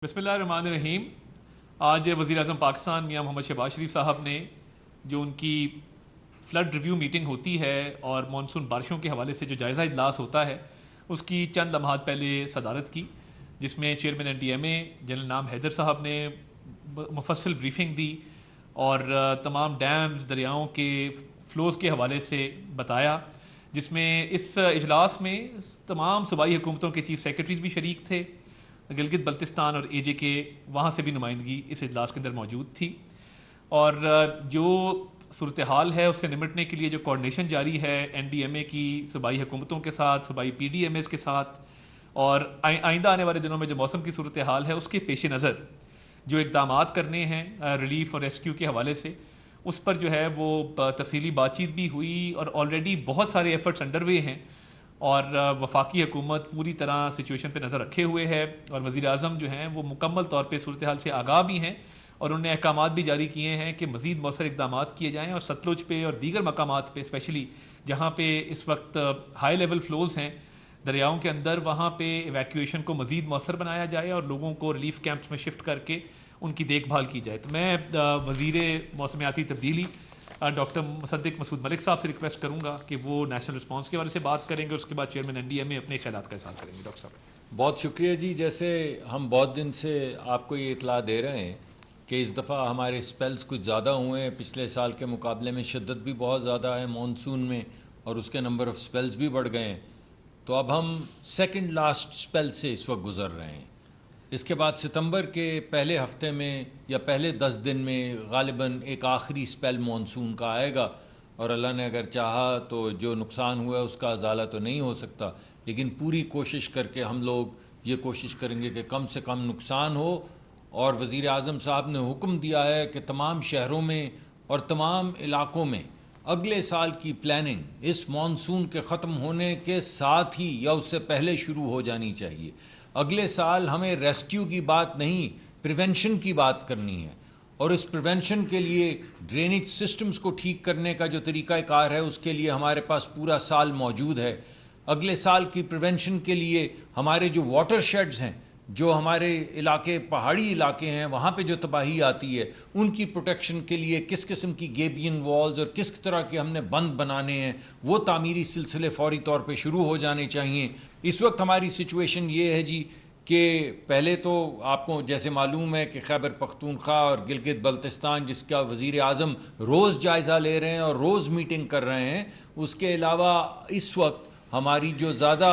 बिस्मिल्लाहिर्रहमानिर्रहीम। आज वज़ीर-ए-आज़म पाकिस्तान मियां मोहम्मद शहबाज शरीफ साहब ने जो उनकी फ़्लड रिव्यू मीटिंग होती है और मानसून बारिशों के हवाले से जो जायज़ा इजलास होता है उसकी चंद लम्हात पहले सदारत की, जिसमें चेयरमैन NDMA जनरल नाम हैदर साहब ने मुफस्सल ब्रीफिंग दी और तमाम डैम्स दरियाओं के फ़्लोज़ के हवाले से बताया, जिसमें इस इजलास में तमाम सूबाई हुकूमतों के चीफ सेक्रेटरीज भी शरीक थे। गिलगित बल्तिस्तान और AJ के वहाँ से भी नुमाइंदगी इस इजलास के अंदर मौजूद थी और जो सूरत हाल है उससे निमटने के लिए जो कोऑर्डिनेशन जारी है NDMA की सूबाई हुकूमतों के साथ, सूबाई PDMAs के साथ और आइंदा आने वाले दिनों में जो मौसम की सूरत हाल है उसके पेश नज़र जो इक़दामात करने हैं रिलीफ और रेस्क्यू के हवाले से, उस पर जो है वो तफसीली बातचीत भी हुई और ऑलरेडी बहुत सारे एफर्ट्स अंडरवे हैं और वफाकी हुकूमत पूरी तरह सिचुएशन पे नज़र रखे हुए है और वज़ीर-ए-आज़म जो हैं वो मुकम्मल तौर पे सूरत हाल से आगाह भी हैं और उन्होंने अहकामात भी जारी किए हैं कि मज़ीद मौसर इक़दामात किए जाएँ और सतलुज पे और दीगर मकामात पे स्पेशली जहाँ पे इस वक्त हाई लेवल फ़्लोज़ हैं दरियाओं के अंदर, वहाँ पे एवैक्यूएशन को मज़ीद मौसर बनाया जाए और लोगों को रिलीफ कैंप्स में शिफ्ट करके उनकी देखभाल की जाए। तो मैं वज़ीर मौसमियाती तब्दीली डॉक्टर मुसद्दिक मसूद मलिक साहब से रिक्वेस्ट करूंगा कि वो नेशनल रिस्पांस के बारे से बात करेंगे, उसके बाद चेयरमैन NDMA अपने ख्यालात का इज़हार करेंगे। डॉक्टर साहब बहुत शुक्रिया जी। जैसे हम बहुत दिन से आपको ये इतला दे रहे हैं कि इस दफ़ा हमारे स्पेल्स कुछ ज़्यादा हुए हैं, पिछले साल के मुकाबले में शिद्दत भी बहुत ज़्यादा है मानसून में और उसके नंबर ऑफ़ स्पेल्स भी बढ़ गए हैं। तो अब हम सेकंड लास्ट स्पेल से इस वक्त गुज़र रहे हैं। इसके बाद सितंबर के पहले हफ्ते में या पहले 10 दिन में गालिबन एक आखिरी स्पेल मानसून का आएगा और अल्लाह ने अगर चाहा तो जो नुकसान हुआ है उसका अजाला तो नहीं हो सकता, लेकिन पूरी कोशिश करके हम लोग ये कोशिश करेंगे कि कम से कम नुकसान हो। और वज़ीर आज़म साहब ने हुक्म दिया है कि तमाम शहरों में और तमाम इलाक़ों में अगले साल की प्लानिंग इस मानसून के ख़त्म होने के साथ ही या उससे पहले शुरू हो जानी चाहिए। अगले साल हमें रेस्क्यू की बात नहीं, प्रिवेंशन की बात करनी है और इस प्रिवेंशन के लिए ड्रेनेज सिस्टम्स को ठीक करने का जो तरीक़ाकार है उसके लिए हमारे पास पूरा साल मौजूद है। अगले साल की प्रिवेंशन के लिए हमारे जो वाटर शेड्स हैं, जो हमारे इलाके पहाड़ी इलाके हैं, वहाँ पे जो तबाही आती है उनकी प्रोटेक्शन के लिए किस किस्म की गेबियन वॉल्स और किस तरह के हमने बंद बनाने हैं, वो तामीरी सिलसिले फ़ौरी तौर पे शुरू हो जाने चाहिए। इस वक्त हमारी सिचुएशन ये है जी कि पहले तो आपको जैसे मालूम है कि खैबर पख्तूनख्वा और गिलगित बल्तिस्तान जिसका वज़ीर आज़म रोज़ जायज़ा ले रहे हैं और रोज़ मीटिंग कर रहे हैं, उसके अलावा इस वक्त हमारी जो ज़्यादा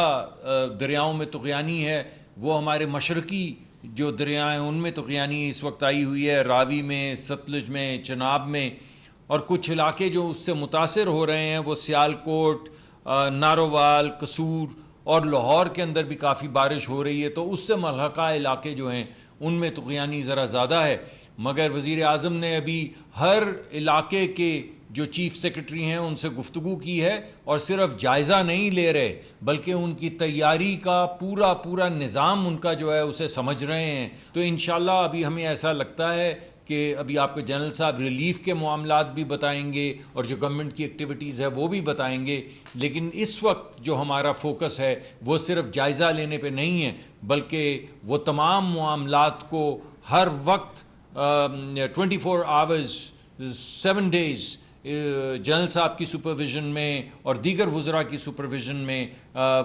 दरियाओं में तुग़यानी है वो हमारे मशरक़ी जो दरिया हैं उनमें तुग़यानी इस वक्त आई हुई है, रावी में, सतलुज में, चनाब में, और कुछ इलाके जो उससे मुतासिर हो रहे हैं वो सियालकोट, नारोवाल, कसूर और लाहौर के अंदर भी काफ़ी बारिश हो रही है, तो उससे मलहक़ा इलाके जो हैं उनमें तुग़यानी ज़रा ज़्यादा है। मगर वज़ीर आज़म ने अभी हर इलाके के जो चीफ़ सेक्रेटरी हैं उनसे गुफ्तगू की है और सिर्फ जायज़ा नहीं ले रहे बल्कि उनकी तैयारी का पूरा निज़ाम उनका जो है उसे समझ रहे हैं। तो इंशाल्लाह अभी हमें ऐसा लगता है कि अभी आपको जनरल साहब रिलीफ़ के मामलात भी बताएंगे और जो गवर्नमेंट की एक्टिविटीज़ है वो भी बताएंगे, लेकिन इस वक्त जो हमारा फोकस है वो सिर्फ जायज़ा लेने पे नहीं है बल्कि वो तमाम मामलात को हर वक्त 24 आवर्स 7 डेज़ जनरल साहब की सुपरविज़न में और दीगर वज़रा की सुपरविज़न में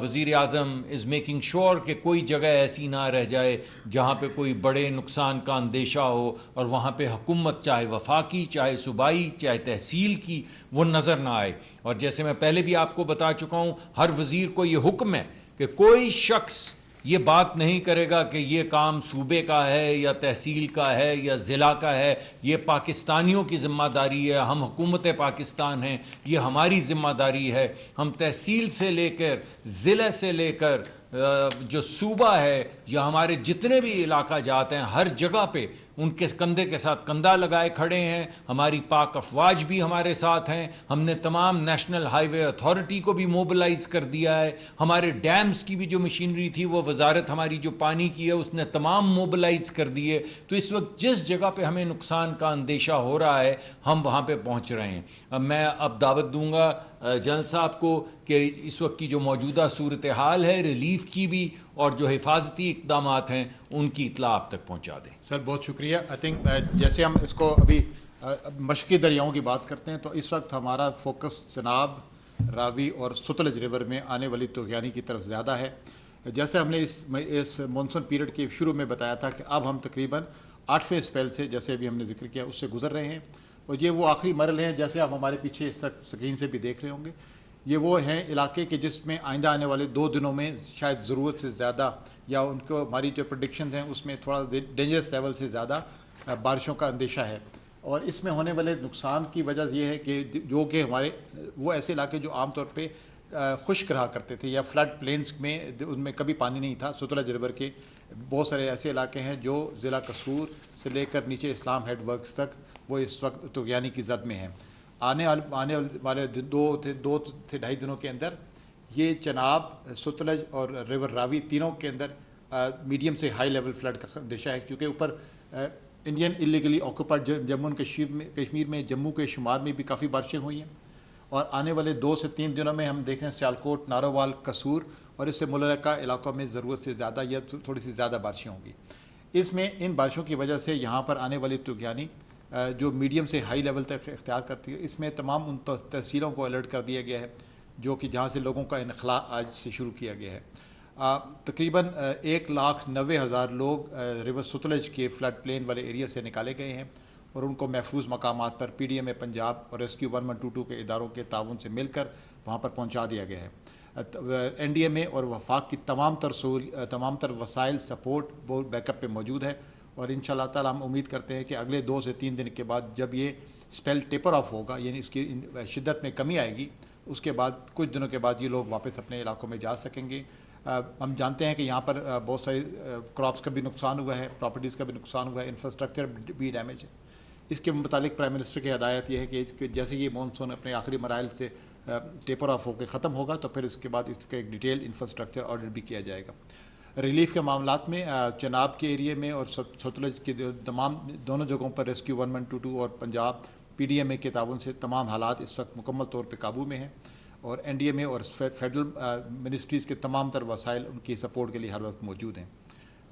वज़ीर आज़म इज़ मेकिंग श्योर कि कोई जगह ऐसी ना रह जाए जहाँ पे कोई बड़े नुकसान का अंदेशा हो और वहाँ पे हुकूमत चाहे वफाकी, चाहे सूबाई, चाहे तहसील की, वो नज़र ना आए। और जैसे मैं पहले भी आपको बता चुका हूँ, हर वज़ीर को ये हुक्म है कि कोई शख्स ये बात नहीं करेगा कि ये काम सूबे का है या तहसील का है या ज़िला का है, ये पाकिस्तानियों की ज़िम्मेदारी है, हम हुकूमत पाकिस्तान हैं, ये हमारी ज़िम्मेदारी है। हम तहसील से लेकर ज़िले से लेकर जो सूबा है या हमारे जितने भी इलाका जाते हैं हर जगह पे उनके कंधे के साथ कंधा लगाए खड़े हैं। हमारी पाक अफवाज भी हमारे साथ हैं। हमने तमाम नेशनल हाईवे अथॉरिटी को भी मोबिलाइज़ कर दिया है। हमारे डैम्स की भी जो मशीनरी थी वो वजारत हमारी जो पानी की है उसने तमाम मोबिलाइज़ कर दिए। तो इस वक्त जिस जगह पे हमें नुकसान का अंदेशा हो रहा है हम वहाँ पे पहुँच रहे हैं। मैं अब दावत दूँगा जनरल साहब को कि इस वक्त की जो मौजूदा सूरत हाल है रिलीफ़ की भी और जो हिफाजती इक़दामात हैं उनकी इत्तला आप तक पहुँचा दें। सर बहुत शुक्रिया। आई थिंक जैसे हम इसको अभी मशरक़ी दरियाओं की बात करते हैं तो इस वक्त हमारा फोकस चनाब, रावी और सतलज रिवर में आने वाली तुग़यानी की तरफ ज़्यादा है। जैसे हमने इस मानसून पीरियड के शुरू में बताया था कि अब हम तकरीबन 8वें स्पेल से, जैसे अभी हमने जिक्र किया, उससे गुजर रहे हैं और ये वो आखिरी मरल हैं। जैसे आप हमारे पीछे स्क्रीन पे भी देख रहे होंगे, ये वो हैं इलाके के जिसमें आइंदा आने वाले 2 दिनों में शायद ज़रूरत से ज़्यादा या उनको हमारी जो प्रेडिक्शन हैं उसमें थोड़ा डेंजरस लेवल से ज़्यादा बारिशों का अंदेशा है। और इसमें होने वाले नुकसान की वजह यह है कि जो कि हमारे वो ऐसे इलाके जो आमतौर पे खुश्क रहा करते थे या फ्लड प्लेन्स में उनमें कभी पानी नहीं था, सतलज रिवर के बहुत सारे ऐसे इलाके हैं जो ज़िला कसूर से लेकर नीचे इस्लाम हेड वर्क्स तक वो इस वक्त तुग़यानी की जद में हैं। आने वाले 2 से ढाई दिनों के अंदर ये चनाब, सतलज और रिवर रावी तीनों के अंदर मीडियम से हाई लेवल फ्लड का अंदेशा है, क्योंकि ऊपर Indian illegally occupied Jammu and Kashmir में जम्मू के शुमार में भी काफ़ी बारिशें हुई हैं। और आने वाले 2 से 3 दिनों में हम देख रहे हैं सियालकोट, नारोवाल, कसूर और इससे मुल्का इलाकों में ज़रूरत से ज़्यादा या थोड़ी सी ज़्यादा बारिशें होंगी। इसमें इन बारिशों की वजह से यहाँ पर आने वाली तुग़यानी जो मीडियम से हाई लेवल तक इख्तियार करती है, इसमें तमाम उन तहसीलों को अलर्ट कर दिया गया है जो कि जहाँ से लोगों का इनखला आज से शुरू किया गया है। तकरीबन 1,90,000 लोग रिवर सतलज के फ्लड प्लेन वाले एरिया से निकाले गए हैं और उनको महफूज मकामात पर PDMA पंजाब और रेस्क्यू 1122 के इदारों के ताउन से मिलकर वहाँ पर पहुँचा दिया गया है। NDMA और वफाक की तमाम तर वसाइल सपोर्ट वो बैकअप पे मौजूद है और इंशाअल्लाह ताला हम उम्मीद करते हैं कि अगले 2 से 3 दिन के बाद जब ये स्पेल टेपर ऑफ होगा, यानी इसकी शिद्दत में कमी आएगी, उसके बाद कुछ दिनों के बाद ये लोग वापस अपने इलाकों में जा सकेंगे। हम जानते हैं कि यहाँ पर बहुत सारी क्रॉप्स का भी नुकसान हुआ है, प्रॉपर्टीज़ का भी नुकसान हुआ है, इंफ्रास्ट्रक्चर भी डैमेज है। इसके मुतालिक प्राइम मिनिस्टर की हदायत यह है कि जैसे ये मानसून अपने आखिरी मराइल से टेपर ऑफ होकर ख़त्म होगा तो फिर इसके बाद इसका एक डिटेल इंफ्रास्ट्रक्चर ऑर्डर भी किया जाएगा। रिलीफ के मामलात में चनाब के एरिए में और सतलज के तमाम दोनों जगहों पर रेस्क्यू 1122 और पंजाब PDMA के ताउन से तमाम हालात इस वक्त मुकम्मल तौर पर काबू में हैं और NDMA और फेडरल मिनिस्ट्रीज़ के तमाम तर वसाइल उनकी सपोर्ट के लिए हर वक्त मौजूद हैं।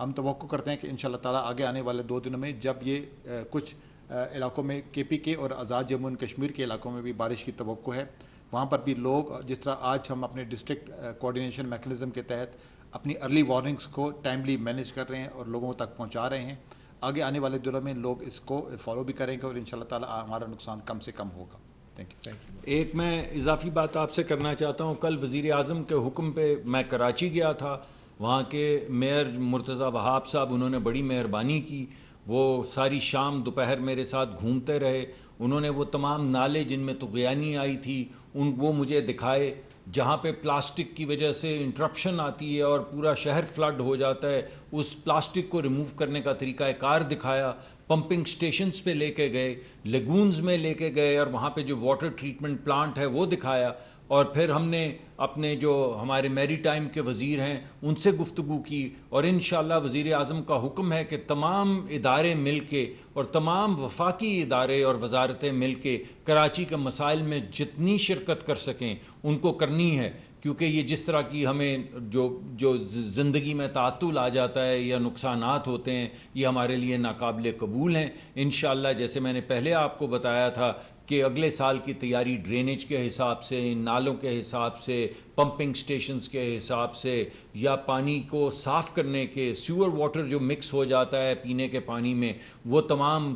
हम तवक्को करते हैं कि इंशाअल्लाह ताला आगे आने वाले 2 दिनों में जब ये कुछ इलाकों में KPK और आज़ाद जम्मू एंड कश्मीर के इलाकों में भी बारिश की तवक्को है, वहाँ पर भी लोग जिस तरह आज हम अपने डिस्ट्रिक्ट कोऑर्डिनेशन मैकेनिज़्म के तहत अपनी अर्ली वार्निंग्स को टाइमली मैनेज कर रहे हैं और लोगों तक पहुँचा रहे हैं। आगे आने वाले दिनों में लोग इसको फॉलो भी करेंगे और इंशाअल्लाह ताला हमारा नुकसान कम से कम होगा। Thank you. एक मैं इजाफी बात आपसे करना चाहता हूँ। कल वज़ीर आज़म के हुक्म पे मैं कराची गया था, वहाँ के मेयर मुर्तज़ा वहाब साहब, उन्होंने बड़ी मेहरबानी की। वो सारी शाम दोपहर मेरे साथ घूमते रहे। उन्होंने वो तमाम नाले जिनमें तुग़यानी आई थी वो मुझे दिखाए, जहाँ पे प्लास्टिक की वजह से इंटरप्शन आती है और पूरा शहर फ्लड हो जाता है। उस प्लास्टिक को रिमूव करने का तरीक़ाकार दिखाया। पंपिंग स्टेशंस पे लेके गए, लेगून्स में लेके गए और वहाँ पे जो वाटर ट्रीटमेंट प्लांट है वो दिखाया। और फिर हमने अपने जो हमारे मैरीटाइम के वज़ीर हैं उनसे गुफ्तगू की और इंशाअल्लाह वज़ीर आज़म का हुक्म है कि तमाम इदारे मिल के और तमाम वफाकी इदारे और वजारतें मिल के कराची के मसाइल में जितनी शिरकत कर सकें उनको करनी है, क्योंकि ये जिस तरह की हमें जो ज़िंदगी में तातुल आ जाता है या नुकसानात होते हैं, ये हमारे लिए नाकाबिल कबूल हैं। इंशाअल्लाह जैसे मैंने पहले आपको बताया था कि अगले साल की तैयारी ड्रेनेज के हिसाब से, नालों के हिसाब से, पंपिंग स्टेशंस के हिसाब से या पानी को साफ़ करने के सीवर वाटर जो मिक्स हो जाता है पीने के पानी में, वो तमाम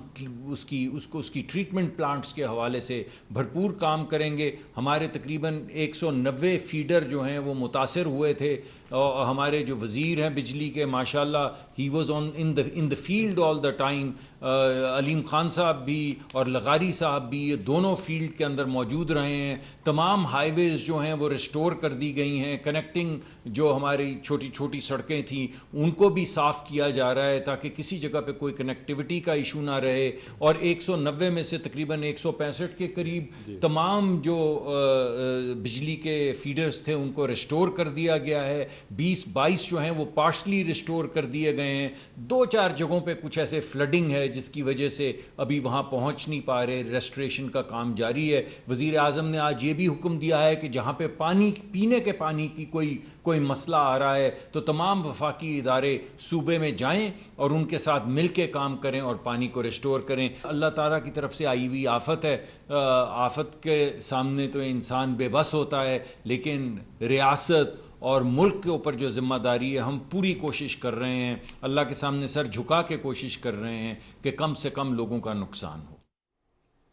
उसकी ट्रीटमेंट प्लांट्स के हवाले से भरपूर काम करेंगे। हमारे तकरीबन 190 फीडर जो हैं वो मुतासर हुए थे और हमारे जो वज़ीर हैं बिजली के, माशाल्लाह he was on in the field all the time. Aleem Khan साहब भी और लगारी साहब भी, ये दोनों फील्ड के अंदर मौजूद रहे हैं। तमाम हाईवेज़ जो हैं वो रिस्टोर कर दी गई हैं। कनेक्टिंग जो हमारी छोटी छोटी सड़कें थी उनको भी साफ़ किया जा रहा है ताकि किसी जगह पे कोई कनेक्टिविटी का इशू ना रहे। और 190 में से तकरीबन 165 के करीब तमाम जो बिजली के फीडर्स थे उनको रिस्टोर कर दिया गया है। 20-22 जो हैं वो पार्शली रिस्टोर कर दिए गए हैं। 2-4 जगहों पे कुछ ऐसे फ्लडिंग है जिसकी वजह से अभी वहाँ पहुँच नहीं पा रहे। रेस्टोरेशन का काम जारी है। वज़ीर आज़म ने आज ये भी हुक्म दिया है कि जहाँ पे पानी पीने के पानी की कोई मसला आ रहा है तो तमाम वफाकी इदारे सूबे में जाएं और उनके साथ मिल के काम करें और पानी को रिस्टोर करें। अल्लाह ताला की तरफ से आई हुई आफत है, आफत के सामने तो इंसान बेबस होता है, लेकिन रियासत और मुल्क के ऊपर जो ज़िम्मेदारी है हम पूरी कोशिश कर रहे हैं, अल्लाह के सामने सर झुका के कोशिश कर रहे हैं कि कम से कम लोगों का नुकसान हो।